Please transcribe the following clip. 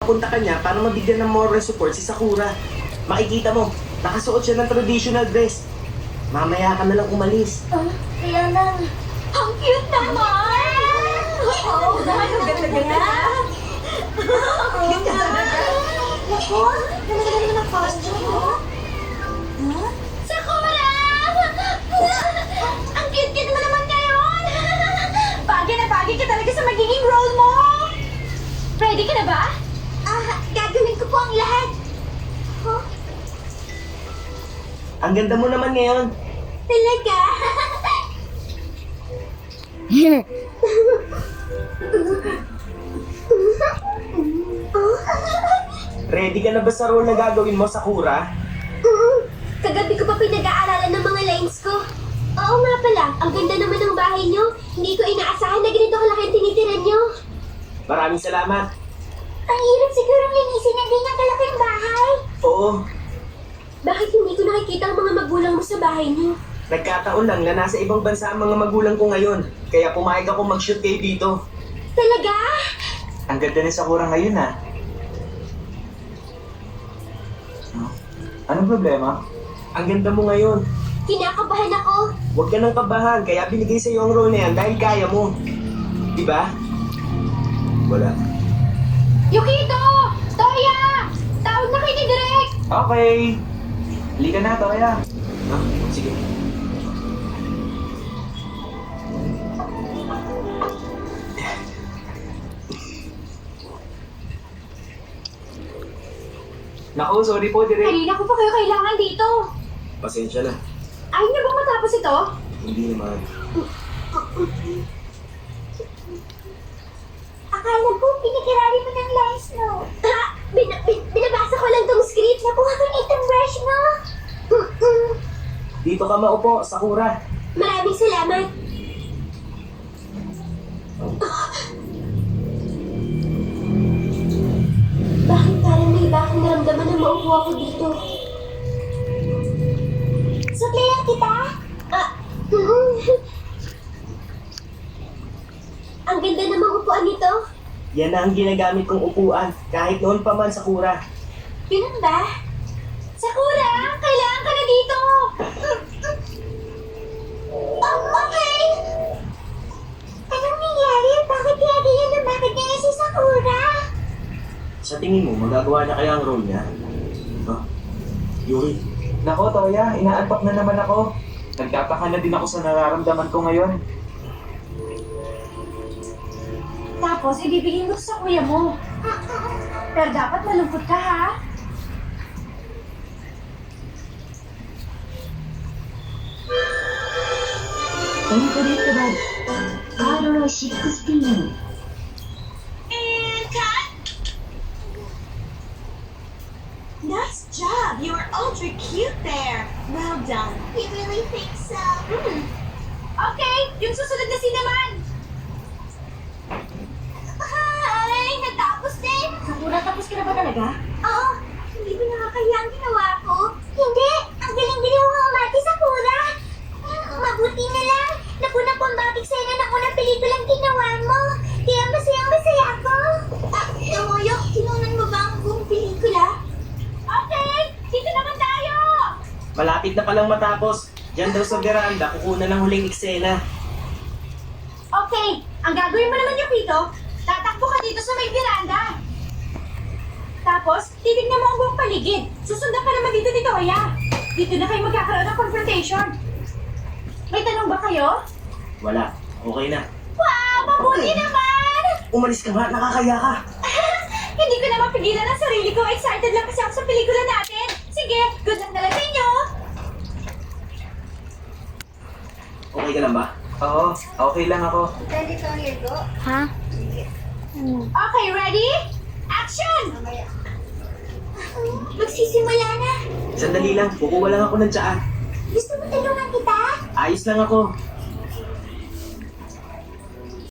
Punta ka niya para mabigyan ng moral support si Sakura. Makikita mo, nakasuot siya ng traditional dress. Mamaya ka na lang umalis. Kaya lang. Ang cute naman! Oo, ang ganda niya. Cute ka talaga. Naku, ganda naman ang costume mo. Sakura! Ang cute-cute mo naman ngayon! Bagay na bagay ka talaga sa magiging role mo! Ready ka na ba? Gagawin ko po ang lahat. Ang ganda mo naman ngayon. Talaga? Ready ka na ba sa role na gagawin mo, Sakura? Kagabi ko pa pinag-aaralan ng mga lines ko. Oo nga pala, ang ganda naman ng bahay niyo. Hindi ko inaasahan na ganito kalaki ang tinitiran niyo. Maraming salamat. Ang hirap siguro linisin ng ganyang kalaking bahay. Oo, Bakit hindi ko nakikita ang mga magulang mo sa bahay niyo? nagkataon lang na nasa ibang bansa ang mga magulang ko ngayon. Kaya pumayag ako mag-shoot kayo dito. Talaga? Ang ganda ni Sakura ngayon, ha? Anong problema? Ang ganda mo ngayon. Kinakabahan ako. Huwag ka nang kabahan, kaya binigay sa'yo ang role na yan dahil kaya mo. Diba? Wala. Yukito! Toya! Tawag na kayo ni Direk! Okay. Halika na, Toya. Sige. Naku, sorry po, Direk. Kanina ko pa kayo kailangan dito. Pasensya na. Ayaw niyo bang matapos ito? Hindi naman. Akala ko, pinakirari mo ng lines, no? Binabasa ko lang tong script. Nakuha ko na itong brush mo. Dito ka maupo, Sakura. Maraming salamat. Bakit parang may bakang naramdaman na maupo ako dito? Suklayan kita? Ang ganda namang upuan nito. Yan na ang ginagamit kong upuan, kahit noon pa man, Sakura. Ganun ba? Sakura, kailangan ka na dito! Okay! Anong nangyari? Bakit kaya na bakit niya si Sakura? Sa tingin mo, magagawa na kaya ang role niya? Yuri. Nako, Toya, inaantok na naman ako. Nagtataka na din ako sa nararamdaman ko ngayon. Tapos, ibibigay mo sa kuya mo. Pero dapat malungkot ka, ha? And cut! Nice job! You were ultra cute there! Well done! You really think so? Okay! Yung susunod na scene naman! Hi! Natapos din! Sakura, tapos ka na ba talaga? Oo! Hindi ba nakakaya ang ginawa ko? Hindi! Ang galing-galing mo umati, Sakura! Mabuti na lang! Napuna po ang batik sa'yo na ng unang pelikulang ginawa mo! Kaya masayang-masaya ako! Tomoyo, kinunan mo ba ang buong pelikula? Okay! Dito naman tayo! Malapit na palang matapos. Diyan daw sa veranda, kukunan ng huling eksena. Okay! Ang gagawin mo naman yung pito, tatakbo ka dito sa may veranda. Tapos, titignan mo ang buong paligid. Susundan ka naman dito ni Toya. Dito na kayo magkakaroon ng confrontation. May tanong ba kayo? Wala. Okay na. Wow! Mabuti naman! Umalis ka nga, nakakaya ka. Hindi ko na mapigilan ang sarili ko. Excited lang kasi ako sa pelikula natin. Sige, good luck na lang sa inyo. Okay ka lang ba? Oo, okay lang ako. Ready to go? Ha? Okay, ready? Action! Magsisimula na. Sandali lang, kukuha lang ako ng tsaa. Gusto mo tulungan kita? Ayos lang ako.